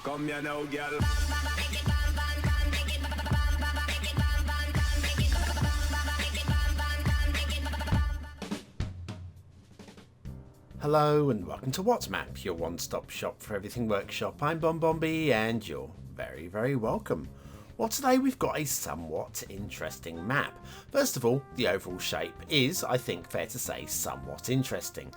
Come here now, girl. Hello and welcome to What's Map, your one-stop shop for everything workshop. I'm BonBonB and you're very, very welcome. Well, today we've got a somewhat interesting map. First of all, the overall shape is, I think, fair to say, somewhat interesting.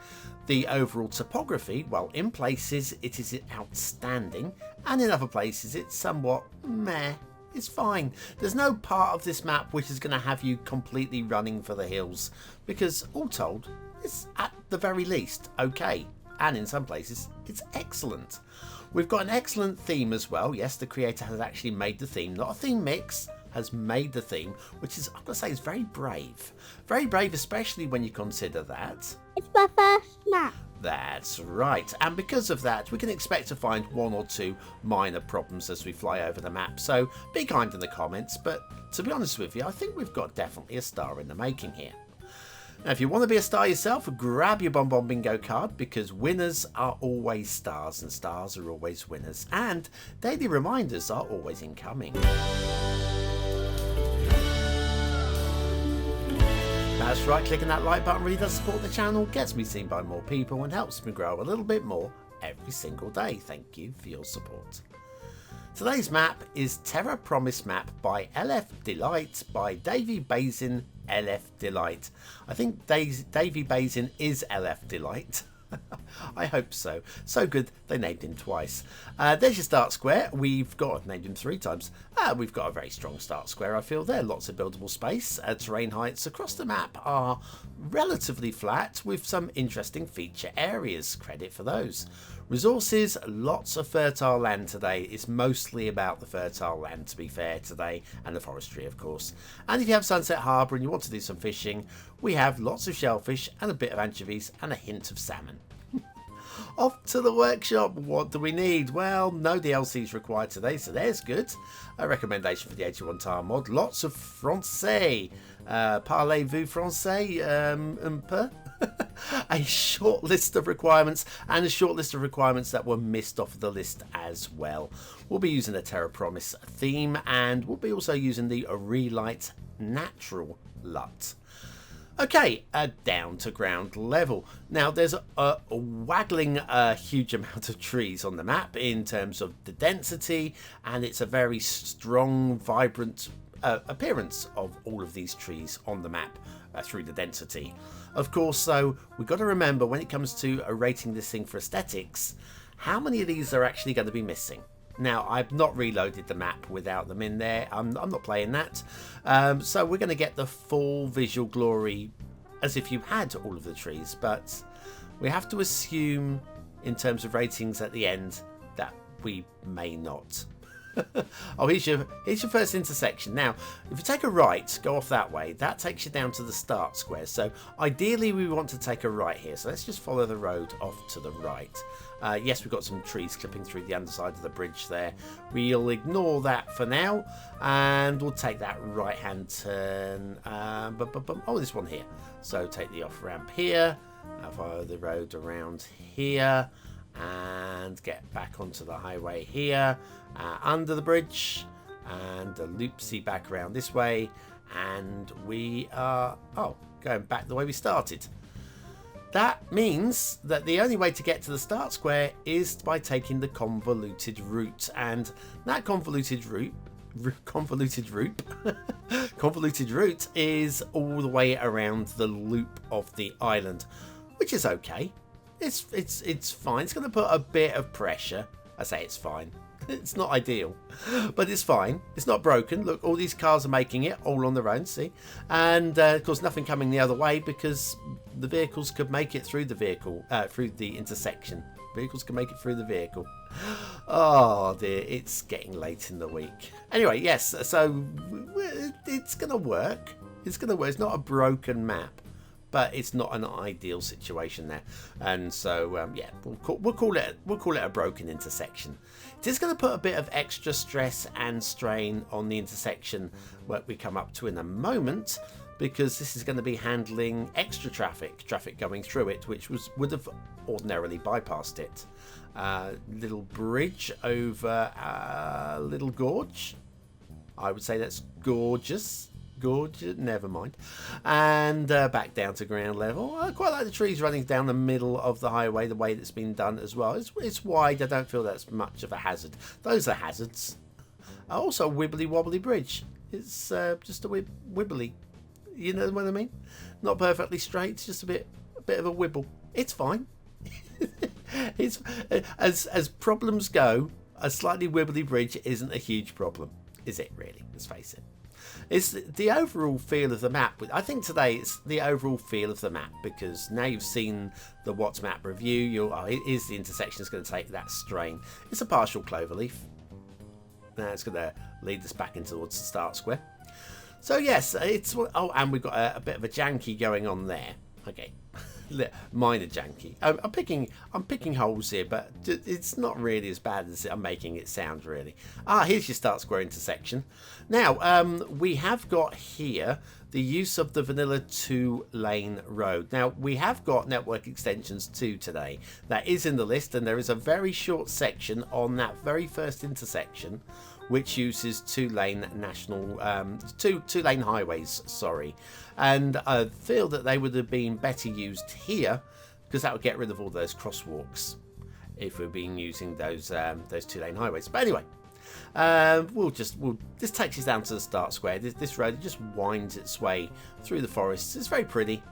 The overall topography, well, in places it is outstanding, and in other places it's somewhat meh. It's fine. There's no part of this map which is going to have you completely running for the hills, because all told, it's at the very least okay, and in some places it's excellent. We've got an excellent theme as well. Yes, the creator has actually made the theme, not a theme mix, has made the theme, which is, I've got to say, is very brave. Very brave, especially when you consider that it's my first map. That's right, and because of that we can expect to find one or two minor problems as we fly over the map, so be kind in the comments, but to be honest with you, I think we've got definitely a star in the making here. Now, if you want to be a star yourself, grab your BonBonBingo card, because winners are always stars and stars are always winners, and daily reminders are always incoming. That's right, clicking that like button really does support the channel, gets me seen by more people and helps me grow a little bit more every single day. Thank you for your support. Today's map is Terre Promise Map by LF-Dlight by Davy, Bazin, LF-Dlight. I think Davy Bazin is LF-Dlight. I hope so. So good they named him twice. There's your start square. We've got, I've named him 3 times. We've got a very strong start square, I feel there. Lots of buildable space. Terrain heights across the map are relatively flat with some interesting feature areas. Credit for those. Resources, lots of fertile land today. It's mostly about the fertile land, to be fair, today, and the forestry, of course. And if you have Sunset Harbour and you want to do some fishing, we have lots of shellfish and a bit of anchovies and a hint of salmon. Off to the workshop. What do we need? Well, no DLCs required today, so there's good. A recommendation for the 81 tile mod. Lots of français. Parlez-vous français? Un peu? A short list of requirements, and a short list of requirements that were missed off the list as well. We'll be using the Terre Promise theme, and we'll be also using the Relight Natural LUT. Okay, down to ground level. Now there's a waggling huge amount of trees on the map in terms of the density, and it's a very strong, vibrant appearance of all of these trees on the map through the density. Of course, though, we've got to remember when it comes to rating this thing for aesthetics, how many of these are actually going to be missing. Now, I've not reloaded the map without them in there. I'm not playing that. So we're going to get the full visual glory as if you had all of the trees. But we have to assume, in terms of ratings at the end, that we may not. Oh, here's your first intersection. Now, if you take a right, go off that way, that takes you down to the start square. So ideally we want to take a right here, so let's just follow the road off to the right. Yes, we've got some trees clipping through the underside of the bridge there. We'll ignore that for now, and we'll take that right hand turn. Oh, this one here. So take the off ramp here, follow the road around here, and get back onto the highway here, under the bridge, and a loopsy back around this way, and we are going back the way we started. That means that the only way to get to the start square is by taking the convoluted route, and that convoluted route is all the way around the loop of the island, which is okay. It's fine. It's going to put a bit of pressure. I say it's fine. It's not ideal, but it's fine. It's not broken. Look, all these cars are making it all on their own, see? And of course, nothing coming the other way because the vehicles could make it through through the intersection. Vehicles can make it through the vehicle. Oh dear, it's getting late in the week. Anyway, yes, so it's going to work. It's going to work. It's not a broken map, but it's not an ideal situation there, and so yeah, we'll call it a broken intersection. It is going to put a bit of extra stress and strain on the intersection that we come up to in a moment, because this is going to be handling extra traffic going through it, which would have ordinarily bypassed it. Little bridge over a little gorge. I would say that's gorgeous. Gorgeous, never mind. And back down to ground level. I quite like the trees running down the middle of the highway, the way that's been done as well. It's wide. I don't feel that's much of a hazard. Those are hazards. Also, a wibbly wobbly bridge. It's just a wibbly. You know what I mean? Not perfectly straight. It's just a bit of a wibble. It's fine. It's as problems go. A slightly wibbly bridge isn't a huge problem, is it? Really? Let's face it. It's the overall feel of the map. I think today it's the overall feel of the map, because now you've seen the What's Map review. Is the intersection is going to take that strain. It's a partial cloverleaf. Now it's going to lead us back into towards the start square. So yes, it's and we've got a bit of a janky going on there. Okay, minor janky. I'm picking holes here, but it's not really as bad as I'm making it sound, really. Here's your start square intersection. Now we have got here the use of the vanilla 2-lane road. Now we have got network extensions 2 today. That is in the list, and there is a very short section on that very first intersection which uses 2-lane national two-lane highways, sorry. And I feel that they would have been better used here, because that would get rid of all those crosswalks if we've been using those 2-lane highways. But anyway, this takes us down to the start square. This road just winds its way through the forests. It's very pretty,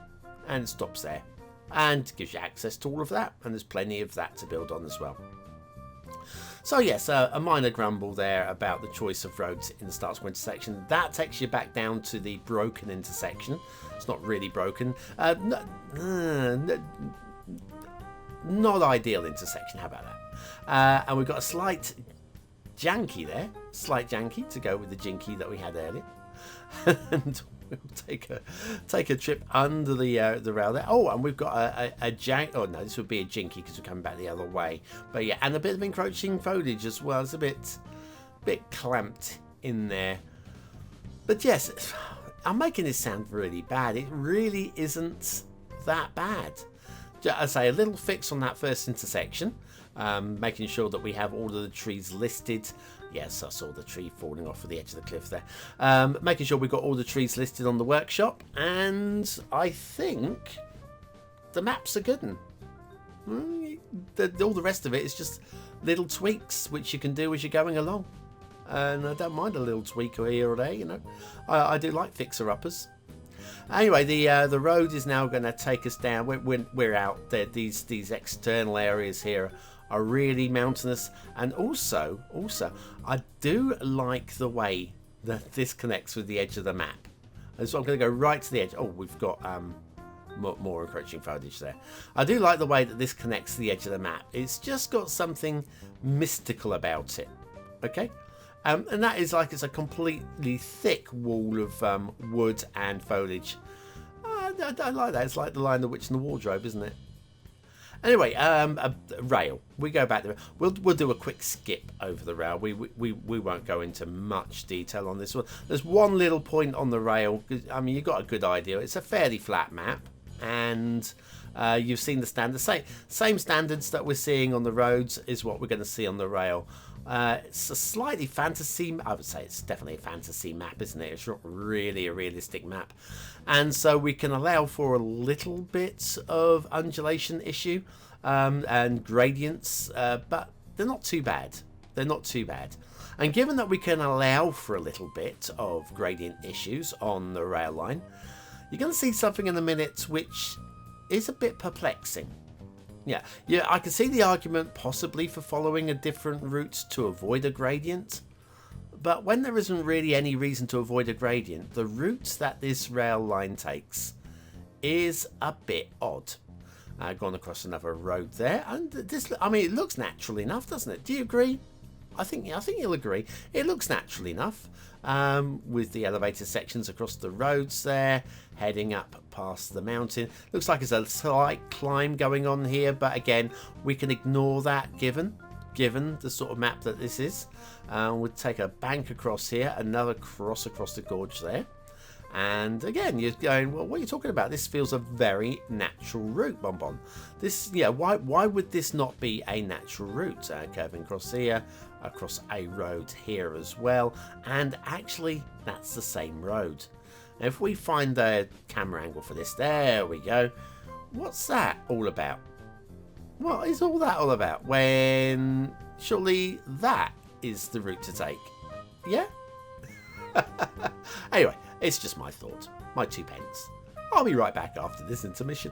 and it stops there and gives you access to all of that, and there's plenty of that to build on as well. So yes, a minor grumble there about the choice of roads in the start square intersection. That takes you back down to the broken intersection. It's not really broken. Not ideal intersection, how about that? And we've got a slight janky there. Slight janky to go with the jinky that we had earlier. And we'll take a trip under the rail there. Oh, and we've got a jank. Oh no, this would be a jinky because we're coming back the other way. But yeah, and a bit of encroaching foliage as well. It's a bit clamped in there. But yes, I'm making this sound really bad. It really isn't that bad. I say a little fix on that first intersection, making sure that we have all of the trees listed. Yes, I saw the tree falling off of the edge of the cliff there. Making sure we've got all the trees listed on the workshop, and I think the map's a good one. All the rest of it is just little tweaks which you can do as you're going along, and I don't mind a little tweak here or there. You know, I do like fixer-uppers. Anyway, the road is now going to take us down. We're out there. These external areas here are really mountainous, and also I do like the way that this connects with the edge of the map. And so I'm going to go right to the edge. Oh, we've got more encroaching foliage there. I do like the way that this connects to the edge of the map. It's just got something mystical about it. Okay, and that is like it's a completely thick wall of wood and foliage. I like that. It's like the Lion, the Witch, and the Wardrobe, isn't it? Anyway, a rail. We go back there. We'll do a quick skip over the rail. We won't go into much detail on this one. There's one little point on the rail. I mean, you've got a good idea. It's a fairly flat map, and you've seen the standards. Same standards that we're seeing on the roads is what we're going to see on the rail. It's a slightly fantasy. I would say it's definitely a fantasy map, isn't it? It's not really a realistic map, and so we can allow for a little bit of undulation issue and gradients, but they're not too bad. They're not too bad. And given that we can allow for a little bit of gradient issues on the rail line, you're going to see something in a minute which is a bit perplexing. Yeah, I can see the argument possibly for following a different route to avoid a gradient, but when there isn't really any reason to avoid a gradient, the route that this rail line takes is a bit odd. Gone across another road there, and this, I mean, it looks natural enough, doesn't it? Do you agree? I think you'll agree. It looks natural enough, with the elevated sections across the roads there, heading up past the mountain. Looks like there's a slight climb going on here, but again, we can ignore that given the sort of map that this is. We'll take a bank across here, another cross across the gorge there. And again, you're going, well, what are you talking about? This feels a very natural route, Bonbon. This, yeah, why would this not be a natural route? Curving across here, across a road here as well. And actually, that's the same road. Now, if we find the camera angle for this, there we go. What's that all about? What is all that all about? When surely that is the route to take. Yeah? Anyway, it's just my thought. My 2 pence. I'll be right back after this intermission.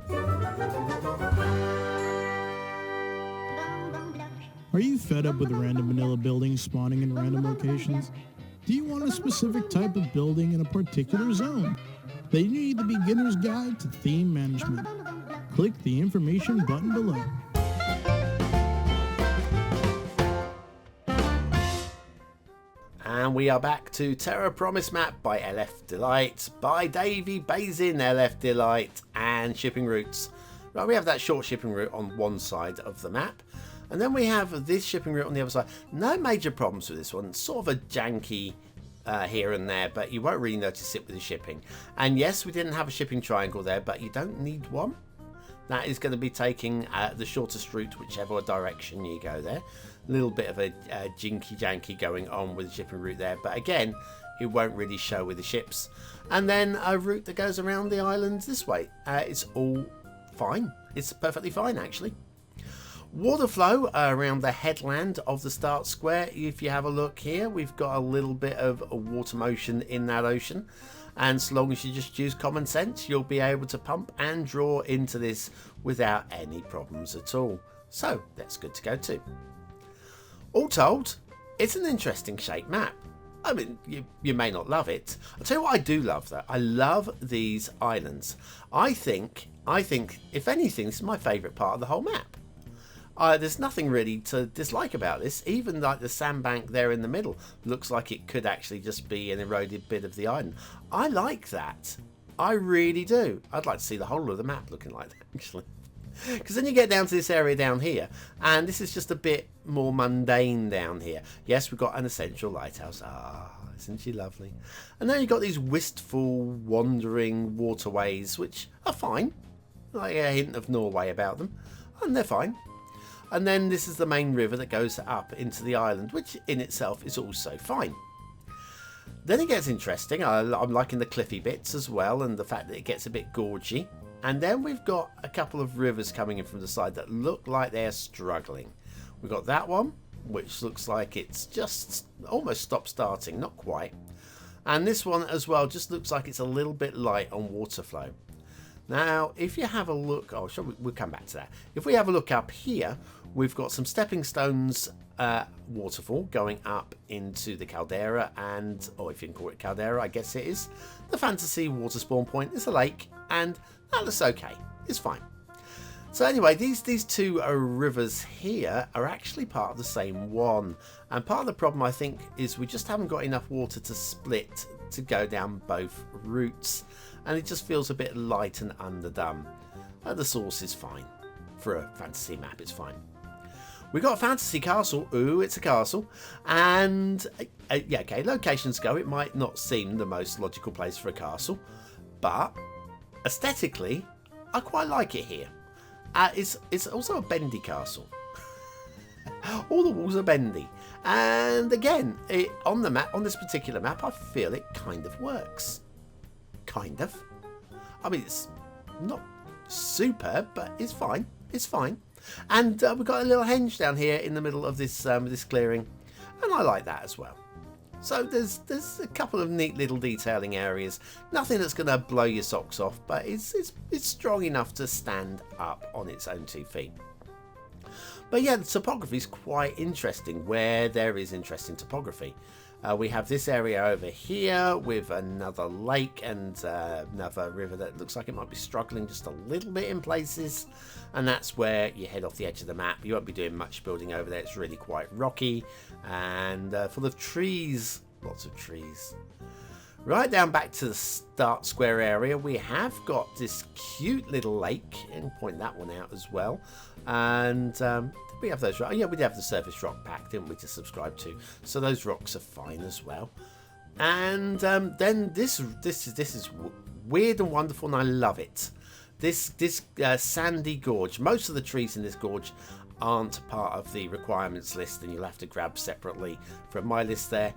Are you fed up with random vanilla buildings spawning in random locations? Do you want a specific type of building in a particular zone? Then you need the beginner's guide to theme management. Click the information button below. And we are back to Terre Promise Map by LF-Dlight, by Davy, Bazin, LF-Dlight, and shipping routes. Right, we have that short shipping route on one side of the map, and then we have this shipping route on the other side. No major problems with this one. It's sort of a janky here and there, but you won't really notice it with the shipping. And yes, we didn't have a shipping triangle there, but you don't need one. That is going to be taking the shortest route, whichever direction you go there. A little bit of a jinky-janky going on with the shipping route there, but again, it won't really show with the ships. And then a route that goes around the island this way. It's all fine. It's perfectly fine, actually. Water flow around the headland of the start square. If you have a look here, we've got a little bit of water motion in that ocean. And so long as you just use common sense, you'll be able to pump and draw into this without any problems at all. So that's good to go too. All told, it's an interesting shaped map. I mean, you may not love it. I'll tell you what I do love though. I love these islands. I think, if anything, this is my favourite part of the whole map. There's nothing really to dislike about this. Even like the sandbank there in the middle looks like it could actually just be an eroded bit of the island. I like that. I really do. I'd like to see the whole of the map looking like that, actually. Because then you get down to this area down here, and this is just a bit more mundane down here. Yes, we've got an essential lighthouse. Ah, isn't she lovely? And then you've got these wistful, wandering waterways, which are fine. Like a hint of Norway about them. And they're fine. And then this is the main river that goes up into the island, which in itself is also fine. Then it gets interesting. I'm liking the cliffy bits as well, and the fact that it gets a bit gorgy. And then we've got a couple of rivers coming in from the side that look like they're struggling. We've got that one, which looks like it's just almost stopped starting, not quite. And this one as well just looks like it's a little bit light on water flow. Now, if you have a look, we'll come back to that. If we have a look up here, we've got some stepping stones waterfall going up into the caldera, and, or if you can call it caldera, I guess it is. The fantasy water spawn point is a lake, and that looks okay. It's fine. So anyway, these two rivers here are actually part of the same one. And part of the problem, I think, is we just haven't got enough water to split to go down both routes. And it just feels a bit light and underdone. The source is fine. For a fantasy map, it's fine. We've got a fantasy castle. Ooh, it's a castle. And, yeah, okay, locations go. It might not seem the most logical place for a castle. But, aesthetically, I quite like it here. It's also a bendy castle. All the walls are bendy. And, again, on the map, on this particular map, I feel it kind of works. Kind of. I mean, it's not superb, but it's fine. It's fine. And we've got a little henge down here in the middle of this this clearing, and I like that as well. So there's a couple of neat little detailing areas. Nothing that's going to blow your socks off, but it's strong enough to stand up on its own 2 feet. But yeah, the topography is quite interesting where there is interesting topography. We have this area over here with another lake and another river that looks like it might be struggling just a little bit in places. And that's where you head off the edge of the map. You won't be doing much building over there. It's really quite rocky and full of trees. Lots of trees. Right down back to the start square area, we have got this cute little lake. And point that one out as well. And we have those rocks. Yeah, we did have the surface rock pack, didn't we, to subscribe to? So those rocks are fine as well. And then this is weird and wonderful, and I love it. This sandy gorge. Most of the trees in this gorge aren't part of the requirements list, and you'll have to grab separately from my list there.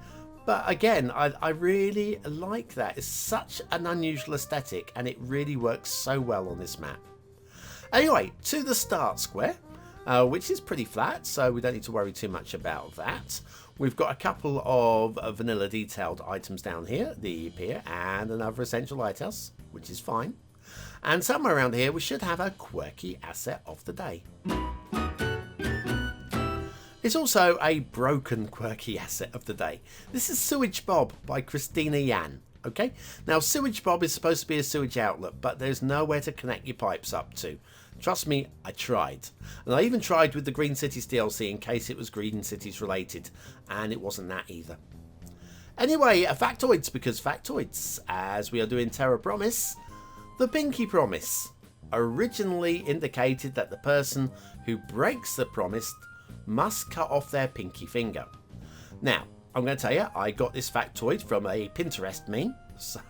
But again, I really like that. It's such an unusual aesthetic, and it really works so well on this map. Anyway, to the start square, which is pretty flat, so we don't need to worry too much about that. We've got a couple of vanilla detailed items down here, the pier and another essential lighthouse, which is fine. And somewhere around here we should have a quirky asset of the day. It's also a broken quirky asset of the day. This is Sewage Bob by christinayan. Okay, now Sewage Bob is supposed to be a sewage outlet, but there's nowhere to connect your pipes up to. Trust me, I tried. And I even tried with the Green Cities DLC in case it was Green Cities related, and it wasn't that either. Anyway, factoids, because factoids, as we are doing Terre Promise, the pinky promise originally indicated that the person who breaks the promise must cut off their pinky finger. Now, I'm going to tell you, I got this factoid from a Pinterest meme, so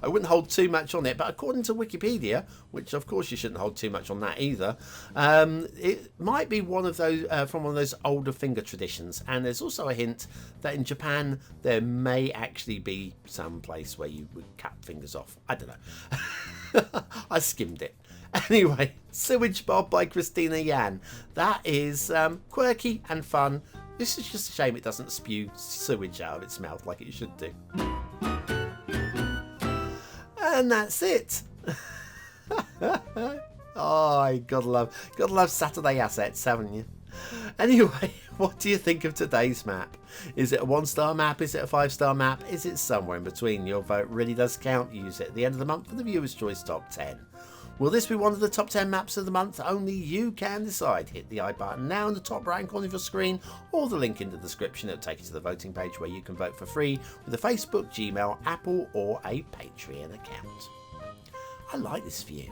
I wouldn't hold too much on it, but according to Wikipedia, which of course you shouldn't hold too much on that either, it might be one of those from one of those older finger traditions, and there's also a hint that in Japan there may actually be some place where you would cut fingers off. I don't know. I skimmed it. Anyway, Sewage Bob by christinayan. That is quirky and fun. This is just a shame it doesn't spew sewage out of its mouth like it should do. And that's it. Oh, gotta love Saturday assets, haven't you? Anyway, what do you think of today's map? Is it a 1-star map? Is it a 5-star map? Is it somewhere in between? Your vote really does count. Use it at the end of the month for the Viewer's Choice Top 10. Will this be one of the top 10 maps of the month? Only you can decide. Hit the I button now in the top right hand corner of your screen, or the link in the description. It'll take you to the voting page where you can vote for free with a Facebook, Gmail, Apple or a Patreon account. I like this view.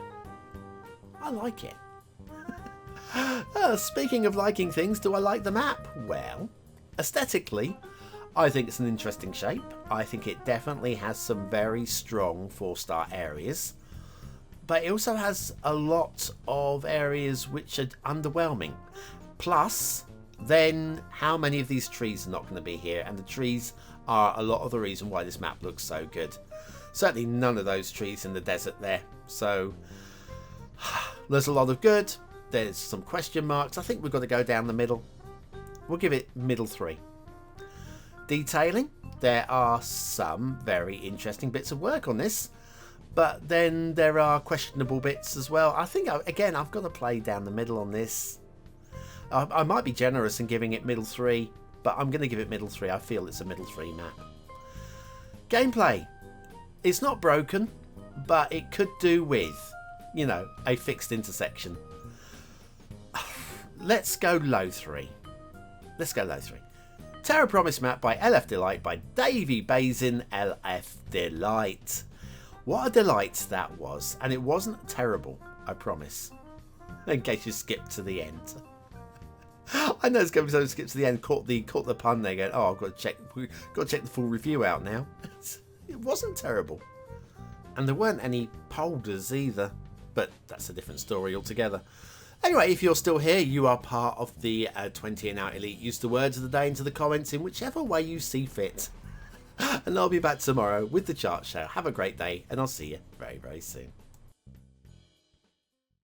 I like it. Speaking of liking things, do I like the map? Well, aesthetically, I think it's an interesting shape. I think it definitely has some very strong 4-star areas. But it also has a lot of areas which are underwhelming. Plus, then how many of these trees are not going to be here? And the trees are a lot of the reason why this map looks so good. Certainly none of those trees in the desert there. So there's a lot of good. There's some question marks. I think we've got to go down the middle. We'll give it middle 3. Detailing. There are some very interesting bits of work on this. But then there are questionable bits as well. I think, again, I've got to play down the middle on this. I might be generous in giving it middle 3, but I'm going to give it middle 3. I feel it's a middle 3 map. Gameplay. It's not broken, but it could do with, you know, a fixed intersection. Let's go low 3. Let's go low 3. Terre Promise map by LF-Dlight by Davy, Bazin, LF-Dlight. What a delight that was, and it wasn't terrible, I promise. In case you skipped to the end. I know it's going to be so skip to the end, caught the pun there going, oh, I've got to check the full review out now. It wasn't terrible. And there weren't any polders either, but that's a different story altogether. Anyway, if you're still here, you are part of the 20 and out elite. Use the words of the day into the comments in whichever way you see fit. And I'll be back tomorrow with the chart show. Have a great day, and I'll see you very, very soon.